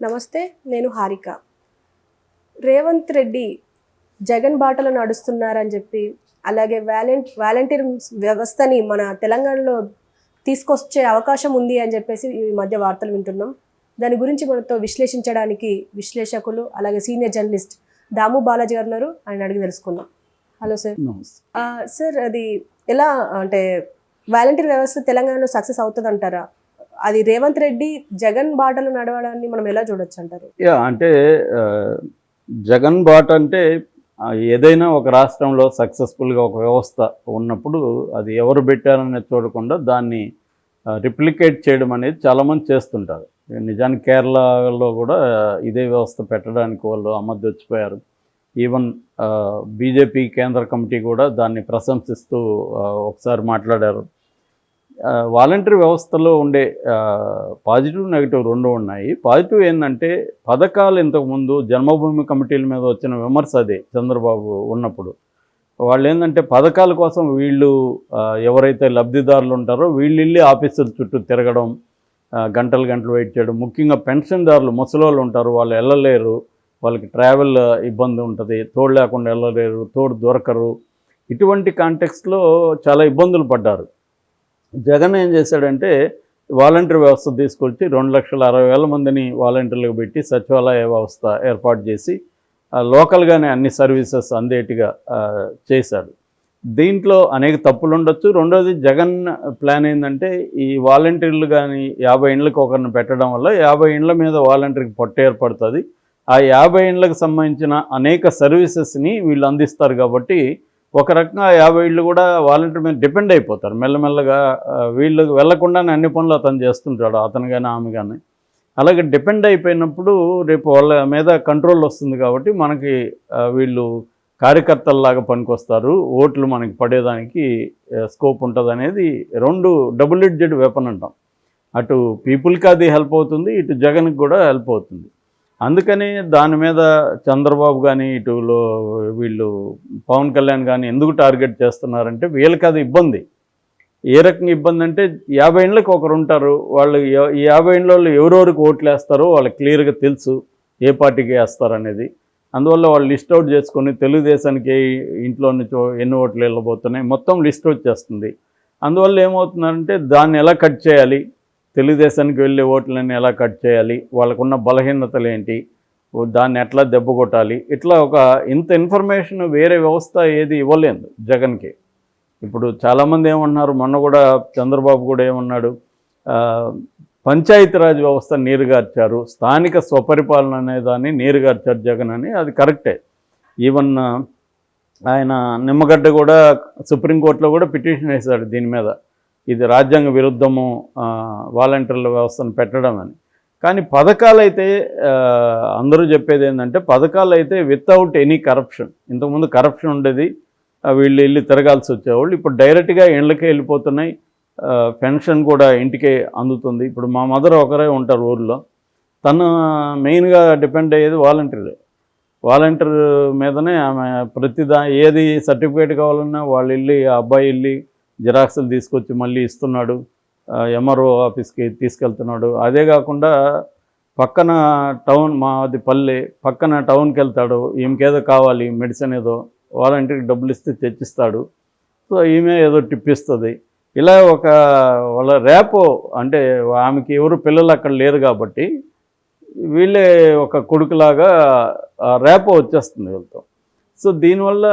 నమస్తే, నేను హారిక. రేవంత్ రెడ్డి జగన్ బాటలో నడుస్తున్నారని చెప్పి, అలాగే వాలంటీర్ వ్యవస్థని మన తెలంగాణలో తీసుకొచ్చే అవకాశం ఉంది అని చెప్పేసి ఈ మధ్య వార్తలు వింటున్నాం. దాని గురించి మనతో విశ్లేషించడానికి విశ్లేషకులు అలాగే సీనియర్ జర్నలిస్ట్ దాము బాలాజీ గారు ఉన్నారు. ఆయన అడిగి తెలుసుకుందాం. Hello sir. సార్, అది ఎలా అంటే వాలంటీర్ వ్యవస్థ తెలంగాణలో సక్సెస్ అవుతుంది అంటారా? అది రేవంత్ రెడ్డి జగన్ బాటలో నడవడాన్ని మనం ఎలా చూడొచ్చు అంటారు? అంటే జగన్ బాట అంటే ఏదైనా ఒక రాష్ట్రంలో సక్సెస్ఫుల్గా ఒక వ్యవస్థ ఉన్నప్పుడు అది ఎవరు పెట్టారనేది చూడకుండా దాన్ని రిప్లికేట్ చేయడం అనేది చాలామంది చేస్తుంటారు. నిజానికి కేరళలో కూడా ఇదే వ్యవస్థ పెట్టడానికి వాళ్ళు అమర్ది వచ్చిపోయారు. ఈవెన్ బీజేపీ కేంద్ర కమిటీ కూడా దాన్ని ప్రశంసిస్తూ ఒకసారి మాట్లాడారు. వాలంటరీ వ్యవస్థలో ఉండే పాజిటివ్ నెగిటివ్ రెండు ఉన్నాయి. పాజిటివ్ ఏంటంటే పథకాలు ఇంతకుముందు జన్మభూమి కమిటీల మీద వచ్చిన విమర్శ అదే చంద్రబాబు ఉన్నప్పుడు. వాళ్ళు ఏంటంటే పథకాల కోసం వీళ్ళు ఎవరైతే లబ్ధిదారులు ఉంటారో వీళ్ళు వెళ్ళి ఆఫీసుల చుట్టూ తిరగడం, గంటలు గంటలు వెయిట్ చేయడం. ముఖ్యంగా పెన్షన్దారులు ముసలోళ్ళు ఉంటారు, వాళ్ళు వెళ్ళలేరు, వాళ్ళకి ట్రావెల్ ఇబ్బంది ఉంటుంది, తోడు లేకుండా వెళ్ళలేరు, తోడు దొరకరు. ఇటువంటి కాంటెక్స్ట్లో చాలా ఇబ్బందులు పడ్డారు. జగన్ ఏం చేశాడంటే వాలంటీర్ వ్యవస్థ తీసుకొచ్చి 2,60,000 మందిని వాలంటీర్లకు పెట్టి సచివాలయ వ్యవస్థ ఏర్పాటు చేసి లోకల్గానే అన్ని సర్వీసెస్ అందేటిగా చేశాడు. దీంట్లో అనేక తప్పులు ఉండొచ్చు. రెండోది జగన్ ప్లాన్ ఏంటంటే ఈ వాలంటీర్లు కానీ 50 ఇండ్లకు ఒకరిని పెట్టడం వల్ల 50 ఇండ్ల మీద వాలంటీర్కి పొట్ట ఏర్పడుతుంది. ఆ 50 ఇండ్లకు సంబంధించిన అనేక సర్వీసెస్ని వీళ్ళు అందిస్తారు కాబట్టి ఒక రకంగా 50 ఇళ్ళు కూడా వాలంటీర్ మీద డిపెండ్ అయిపోతారు. మెల్లమెల్లగా వీళ్ళు వెళ్లకుండానే అన్ని పనులు అతను చేస్తుంటాడు, అతను కానీ ఆమె కానీ. అలాగే డిపెండ్ అయిపోయినప్పుడు రేపు వాళ్ళ మీద కంట్రోల్ వస్తుంది కాబట్టి మనకి వీళ్ళు కార్యకర్తల్లాగా పనికొస్తారు, ఓట్లు మనకి పడేదానికి స్కోప్ ఉంటుంది అనేది రెండు డబుల్ ఎడ్జెడ్ వెపన్ అంటాం. అటు పీపుల్కి అది హెల్ప్ అవుతుంది, ఇటు జగన్కి కూడా హెల్ప్ అవుతుంది. అందుకని దాని మీద చంద్రబాబు కానీ ఇటులో వీళ్ళు పవన్ కళ్యాణ్ కానీ ఎందుకు టార్గెట్ చేస్తున్నారంటే వీళ్ళకి అది ఇబ్బంది. ఏ రకంగా ఇబ్బంది అంటే 50 ఇండ్లకు ఒకరు ఉంటారు, వాళ్ళు ఈ 50 ఇండ్లలో ఎవరెవరికి ఓట్లు వేస్తారో వాళ్ళకి క్లియర్గా తెలుసు ఏ పార్టీకి వేస్తారు అనేది. అందువల్ల వాళ్ళు లిస్ట్ అవుట్ చేసుకొని తెలుగుదేశానికి ఇంట్లో నుంచి ఎన్ని ఓట్లు వెళ్ళబోతున్నాయి మొత్తం లిస్ట్ వచ్చేస్తుంది. అందువల్ల ఏమవుతుందంటే దాన్ని ఎలా కట్ చేయాలి, తెలుగుదేశానికి వెళ్ళే ఓట్లని ఎలా కట్ చేయాలి, వాళ్ళకున్న బలహీనతలు ఏంటి, దాన్ని ఎట్లా దెబ్బ కొట్టాలి, ఇట్లా ఒక ఇంత ఇన్ఫర్మేషన్ వేరే వ్యవస్థ ఏది ఇవ్వలేదు జగన్కి. ఇప్పుడు చాలామంది ఏమన్నారు, మొన్న కూడా చంద్రబాబు కూడా ఏమన్నాడు, పంచాయతీరాజ్ వ్యవస్థ నీరుగార్చారు, స్థానిక స్వపరిపాలన అనేదాన్ని నీరుగార్చారు జగన్ అని. అది కరెక్టే. ఈవెన్ ఆయన నిమ్మగడ్డ కూడా సుప్రీంకోర్టులో కూడా పిటిషన్ వేశాడు దీని మీద, ఇది రాజ్యాంగ విరుద్ధము వాలంటీర్ల వ్యవస్థను పెట్టడం అని. కానీ పథకాలు అయితే అందరూ చెప్పేది ఏంటంటే పథకాలు అయితే వితౌట్ ఎనీ కరప్షన్. ఇంతకుముందు కరప్షన్ ఉండేది, వీళ్ళు వెళ్ళి తిరగాల్సి వచ్చేవాళ్ళు. ఇప్పుడు డైరెక్ట్గా ఇళ్ళకే వెళ్ళిపోతున్నాయి, పెన్షన్ కూడా ఇంటికే అందుతుంది. ఇప్పుడు మా మదర్ ఒకరే ఉంటారు ఊర్లో, తను మెయిన్గా డిపెండ్ అయ్యేది వాలంటీరే. వాలంటీర్ మీదనే ఆమె ఏది సర్టిఫికేట్ కావాలన్నా వాళ్ళు వెళ్ళి ఆ అబ్బాయి వెళ్ళి జిరాక్సులు తీసుకొచ్చి మళ్ళీ ఇస్తున్నాడు, ఎంఆర్ఓ ఆఫీస్కి తీసుకెళ్తున్నాడు. అదే కాకుండా పక్కన టౌన్, మాది పల్లె, పక్కన టౌన్కి వెళ్తాడు, ఈమెకేదో కావాలి మెడిసిన్ ఏదో, వాలంటీర్కి డబ్బులు ఇస్తే తెచ్చిస్తాడు, సో ఈమె ఏదో టిప్ ఇస్తుంది. ఇలా ఒక వాళ్ళ ర్యాపో, అంటే ఆమెకి ఎవరు పిల్లలు అక్కడ లేరు కాబట్టి వీళ్ళే ఒక కొడుకులాగా ర్యాపో వచ్చేస్తుంది వీళ్ళతో. సో దీనివల్ల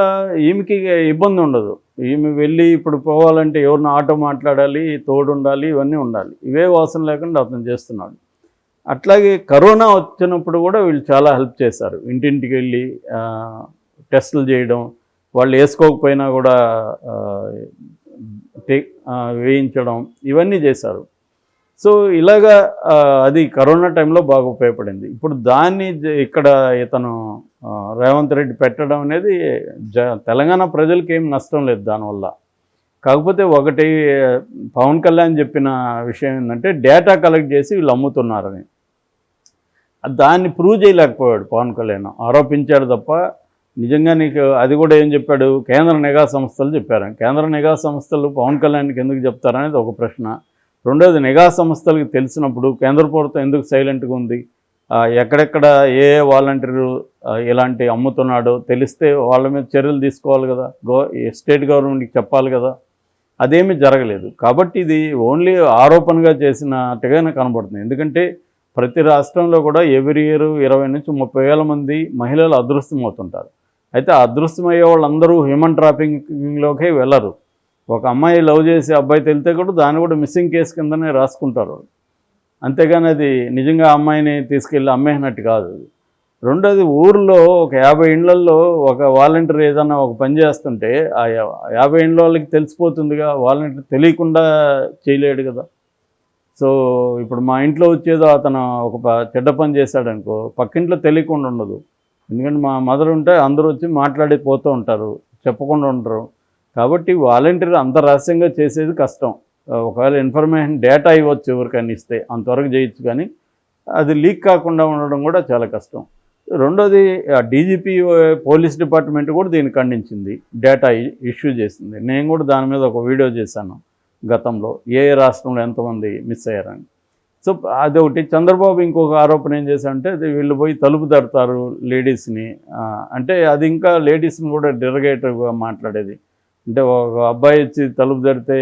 ఈమెకి ఇబ్బంది ఉండదు. ఈమె వెళ్ళి ఇప్పుడు పోవాలంటే ఎవరిని ఆటో మాట్లాడాలి, తోడు ఉండాలి, ఇవన్నీ ఉండాలి. ఇవే వాసన లేకుండా అతను చేస్తున్నాడు. అట్లాగే కరోనా వచ్చినప్పుడు కూడా వీళ్ళు చాలా హెల్ప్ చేశారు. ఇంటింటికి వెళ్ళి టెస్టులు చేయడం, వాళ్ళు వేసుకోకపోయినా కూడా వేయించడం, ఇవన్నీ చేశారు. సో ఇలాగా అది కరోనా టైంలో బాగా ఉపయోగపడింది. ఇప్పుడు దాన్ని ఇక్కడ ఇతను రేవంత్ రెడ్డి పెట్టడం అనేది తెలంగాణ ప్రజలకి ఏం నష్టం లేదు దానివల్ల. కాకపోతే ఒకటి పవన్ కళ్యాణ్ చెప్పిన విషయం ఏంటంటే డేటా కలెక్ట్ చేసి వీళ్ళు అమ్ముతున్నారని. దాన్ని ప్రూవ్ చేయలేకపోయాడు పవన్ కళ్యాణ్, ఆరోపించాడు తప్ప నిజంగా నీకు అది కూడా ఏం చెప్పాడు, కేంద్ర నిఘా సంస్థలు చెప్పారు. కేంద్ర నిఘా సంస్థలు పవన్ కళ్యాణ్కి ఎందుకు చెప్తారనేది ఒక ప్రశ్న. రెండోది, నిఘా సంస్థలకు తెలిసినప్పుడు కేంద్ర ప్రభుత్వం ఎందుకు సైలెంట్గా ఉంది? ఎక్కడెక్కడ ఏ వాలంటీరు ఇలాంటి అమ్ముతున్నాడో తెలిస్తే వాళ్ళ మీద చర్యలు తీసుకోవాలి కదా, స్టేట్ గవర్నమెంట్కి చెప్పాలి కదా. అదేమీ జరగలేదు. కాబట్టి ఇది ఓన్లీ ఆరోపణగా చేసినట్టుగానే కనబడుతుంది. ఎందుకంటే ప్రతి రాష్ట్రంలో కూడా ఎవ్రీ ఇయర్ 20 నుంచి 30,000 మంది మహిళలు అదృశ్యమవుతుంటారు. అయితే ఆ అదృశ్యమయ్యే వాళ్ళందరూ హ్యూమన్ ట్రాఫికింగ్లోకే వెళ్ళరు. ఒక అమ్మాయి లవ్ చేసి అబ్బాయి తెలితే కూడా దాన్ని కూడా మిస్సింగ్ కేసు కిందనే రాసుకుంటారు. అంతేగాని అది నిజంగా అమ్మాయిని తీసుకెళ్ళి అమ్మేసినట్టు కాదు. రెండోది, ఊరిలో ఒక 50 ఇండ్లల్లో ఒక వాలంటీర్ ఏదన్నా ఒక పని చేస్తుంటే ఆ 50 ఇండ్ల వాళ్ళకి తెలిసిపోతుందిగా, వాలంటీర్ తెలియకుండా చేయలేడు కదా. సో ఇప్పుడు మా ఇంట్లో వచ్చేదో అతను ఒక చెడ్డ పని చేశాడనుకో, పక్కింట్లో తెలియకుండా ఉండదు. ఎందుకంటే మా మదర్ ఉంటే అందరూ వచ్చి మాట్లాడి పోతూ ఉంటారు, చెప్పకుండా ఉంటారు. కాబట్టి వాలంటీర్ అంత రహస్యంగా చేసేది కష్టం. ఒకవేళ ఇన్ఫర్మేషన్ డేటా ఇవ్వచ్చు ఎవరికైనా ఇస్తే అంతవరకు చేయొచ్చు, కానీ అది లీక్ కాకుండా ఉండడం కూడా చాలా కష్టం. రెండోది, డీజీపీ పోలీస్ డిపార్ట్మెంట్ కూడా దీన్ని ఖండించింది, డేటా ఇష్యూ చేసింది. నేను కూడా దాని మీద ఒక వీడియో చేశాను గతంలో, ఏ రాష్ట్రంలో ఎంతమంది మిస్ అయ్యారని. సో అదొకటి. చంద్రబాబు ఇంకొక ఆరోపణ ఏం చేశారంటే వీళ్ళు పోయి తలుపు తడతారు లేడీస్ని, అంటే అది ఇంకా లేడీస్ని కూడా డెరగేటివ్గా మాట్లాడేది. అంటే ఒక అబ్బాయి వచ్చి తలుపు తడితే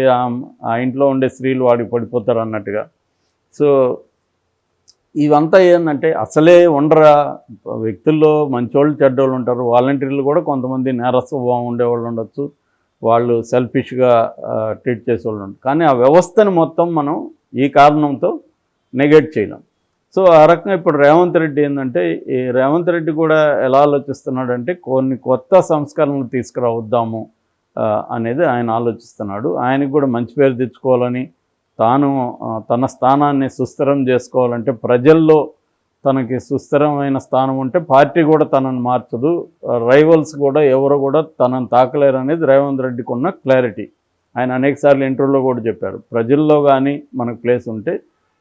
ఆ ఇంట్లో ఉండే స్త్రీలు వాడికి పడిపోతారు అన్నట్టుగా. సో ఇవంతా ఏంటంటే అసలే ఉండరా, వ్యక్తుల్లో మంచోళ్ళు చెడ్డోళ్ళు ఉంటారు. వాలంటీర్లు కూడా కొంతమంది నేరస్వభావం ఉండేవాళ్ళు ఉండొచ్చు, వాళ్ళు సెల్ఫిష్గా ట్రీట్ చేసేవాళ్ళు ఉంటారు. కానీ ఆ వ్యవస్థని మొత్తం మనం ఈ కారణంతో నెగెట్ చేయలేం. సో ఆ రకంగా ఇప్పుడు రేవంత్ రెడ్డి ఏంటంటే, ఈ రేవంత్ రెడ్డి కూడా ఎలా ఆలోచిస్తున్నాడంటే కొన్ని కొత్త సంస్కరణలు తీసుకురావద్దాము అనేది ఆయన ఆలోచిస్తున్నాడు. ఆయనకు కూడా మంచి పేరు తెచ్చుకోవాలని, తాను తన స్థానాన్ని సుస్థిరం చేసుకోవాలంటే, ప్రజల్లో తనకి సుస్థిరమైన స్థానం ఉంటే పార్టీ కూడా తనను మార్చదు, రైవల్స్ కూడా ఎవరు కూడా తనను తాకలేరు అనేది రేవంత్ రెడ్డికి ఉన్న క్లారిటీ. ఆయన అనేకసార్లు ఇంటర్వ్యూలో కూడా చెప్పారు, ప్రజల్లో కానీ మనకు ప్లేస్ ఉంటే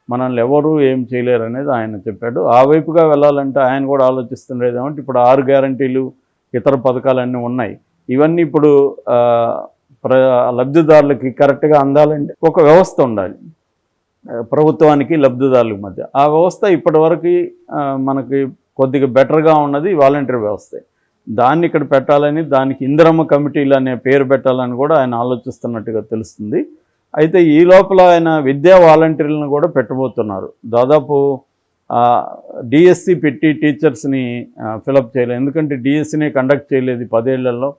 మనల్ని ఎవరు ఏం చేయలేరు అనేది ఆయన చెప్పాడు. ఆ వైపుగా వెళ్ళాలంటే ఆయన కూడా ఆలోచిస్తుండేది ఏమంటే, ఇప్పుడు 6 గ్యారంటీలు ఇతర పథకాలన్నీ ఉన్నాయి. ఇవన్నీ ఇప్పుడు లబ్ధిదారులకి కరెక్ట్గా అందాలంటే ఒక వ్యవస్థ ఉండాలి, ప్రభుత్వానికి లబ్ధిదారుల మధ్య. ఆ వ్యవస్థ ఇప్పటివరకు మనకి కొద్దిగా బెటర్గా ఉన్నది వాలంటీర్ వ్యవస్థే. దాన్ని ఇక్కడ పెట్టాలని, దానికి ఇందిరమ్మ కమిటీలు అనే పేరు పెట్టాలని కూడా ఆయన ఆలోచిస్తున్నట్టుగా తెలుస్తుంది. అయితే ఈ లోపల ఆయన విద్యా వాలంటీర్లను కూడా పెట్టబోతున్నారు. దాదాపు డిఎస్సి పెట్టి టీచర్స్ని ఫిలప్ చేయలేదు. ఎందుకంటే డిఎస్సిని కండక్ట్ చేయలేదు 10 ఏళ్లలో.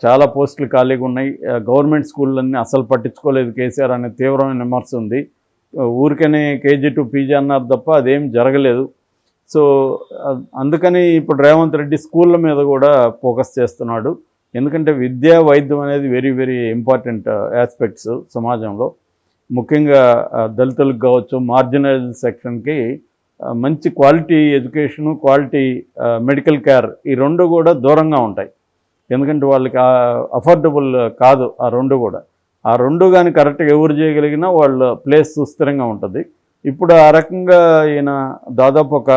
చాలా పోస్టులు ఖాళీగా ఉన్నాయి. గవర్నమెంట్ స్కూళ్ళన్నీ అసలు పట్టించుకోలేదు కేసీఆర్ అనే తీవ్రమైన విమర్శ ఉంది. ఊరికనే కేజీ టు పీజీ అన్నారు తప్ప అదేం జరగలేదు. సో అందుకని ఇప్పుడు రేవంత్ రెడ్డి స్కూళ్ళ మీద కూడా ఫోకస్ చేస్తున్నాడు. ఎందుకంటే విద్యా వైద్యం అనేది వెరీ వెరీ ఇంపార్టెంట్ ఆస్పెక్ట్స్ సమాజంలో. ముఖ్యంగా దళితులకు కావచ్చు, మార్జినైజ్ సెక్షన్కి మంచి quality education, quality medical care, ఈ రెండు కూడా దూరంగా ఉంటాయి. ఎందుకంటే వాళ్ళకి అఫోర్డబుల్ కాదు ఆ రెండు కూడా. ఆ రెండు కానీ కరెక్ట్గా ఎవరు చేయగలిగినా వాళ్ళ ప్లేస్ సుస్థిరంగా ఉంటుంది. ఇప్పుడు ఆ రకంగా ఈయన దాదాపు ఒక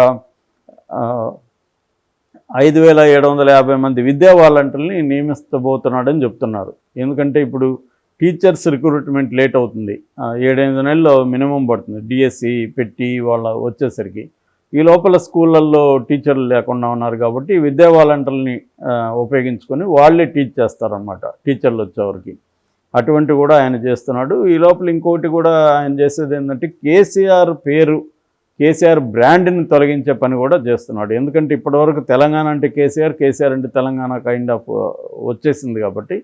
5,750 మంది విద్యా వాలంటీర్లని నియమిస్తబోతున్నాడని చెప్తున్నారు. ఎందుకంటే ఇప్పుడు టీచర్స్ రిక్రూట్మెంట్ లేట్ అవుతుంది, 7-8 నెలలు మినిమం పడుతుంది డిఎస్సి పెట్టి వాళ్ళ వచ్చేసరికి. ఈ లోపల స్కూళ్ళల్లో టీచర్లు లేకుండా ఉన్నారు కాబట్టి విద్యా వాలంటీర్లని ఉపయోగించుకొని వాళ్ళే టీచ్ చేస్తారన్నమాట టీచర్లు వచ్చేవరకు. అటువంటి కూడా ఆయన చేస్తున్నాడు. ఈ లోపల ఇంకోటి కూడా ఆయన చేసేది ఏంటంటే కేసీఆర్ బ్రాండ్ని తొలగించే పని కూడా చేస్తున్నాడు. ఎందుకంటే ఇప్పటివరకు తెలంగాణ అంటే కేసీఆర్ అంటే తెలంగాణ కైండ్ ఆఫ్ వచ్చేసింది కాబట్టి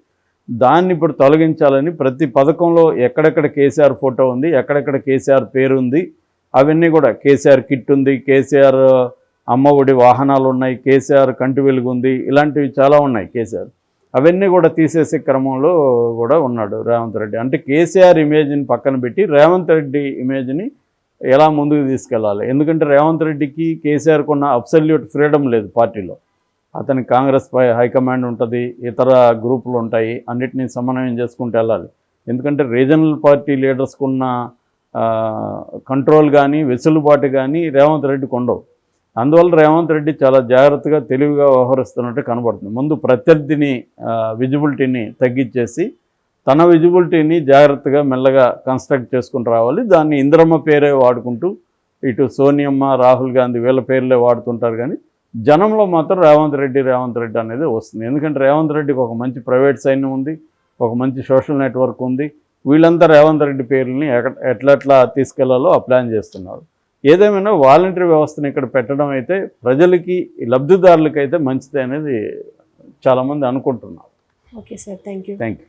దాన్ని ఇప్పుడు తొలగించాలని ప్రతి పథకంలో ఎక్కడెక్కడ కేసీఆర్ ఫోటో ఉంది, ఎక్కడెక్కడ కేసీఆర్ పేరు ఉంది, అవన్నీ కూడా కేసీఆర్ కిట్ ఉంది, కేసీఆర్ అమ్మఒడి వాహనాలు ఉన్నాయి, కేసీఆర్ కంటి వెలుగు ఉంది, ఇలాంటివి చాలా ఉన్నాయి కేసీఆర్. అవన్నీ కూడా తీసేసే క్రమంలో కూడా ఉన్నాడు రేవంత్ రెడ్డి. అంటే కేసీఆర్ ఇమేజ్ని పక్కన పెట్టి రేవంత్ రెడ్డి ఇమేజ్ని ఎలా ముందుకు తీసుకెళ్ళాలి. ఎందుకంటే రేవంత్ రెడ్డికి కేసీఆర్కి ఉన్న అబ్సల్యూట్ ఫ్రీడమ్ లేదు పార్టీలో. అతనికి కాంగ్రెస్ హైకమాండ్ ఉంటుంది, ఇతర గ్రూపులు ఉంటాయి, అన్నిటినీ సమన్వయం చేసుకుంటూ వెళ్ళాలి. ఎందుకంటే రీజనల్ పార్టీ లీడర్స్కు ఉన్న కంట్రోల్ కానీ వెసులుబాటు కానీ రేవంత్ రెడ్డికి ఉండవు. అందువల్ల రేవంత్ రెడ్డి చాలా జాగ్రత్తగా తెలివిగా వ్యవహరిస్తున్నట్టు కనబడుతుంది. ముందు ప్రత్యర్థిని విజిబిలిటీని తగ్గించేసి తన విజిబిలిటీని జాగ్రత్తగా మెల్లగా కన్స్ట్రక్ట్ చేసుకుంటూ రావాలి. దాన్ని ఇందిరమ్మ పేరే వాడుకుంటూ ఇటు సోనియమ్మ, రాహుల్ గాంధీ వీళ్ళ పేర్లే వాడుతుంటారు, కానీ జనంలో మాత్రం రేవంత్ రెడ్డి అనేది వస్తుంది. ఎందుకంటే రేవంత్ రెడ్డికి ఒక మంచి ప్రైవేట్ సైన్యం ఉంది, ఒక మంచి సోషల్ నెట్వర్క్ ఉంది. వీళ్ళంతా రేవంత్ రెడ్డి పేర్లని ఎట్లా తీసుకెళ్లాలో ఆ ప్లాన్ చేస్తున్నారు. ఏదేమైనా వాలంటరీ వ్యవస్థను ఇక్కడ పెట్టడం అయితే ప్రజలకి, లబ్ధిదారులకి అయితే మంచిది అనేది చాలామంది అనుకుంటున్నారు. Okay sir, thank you. Thank you.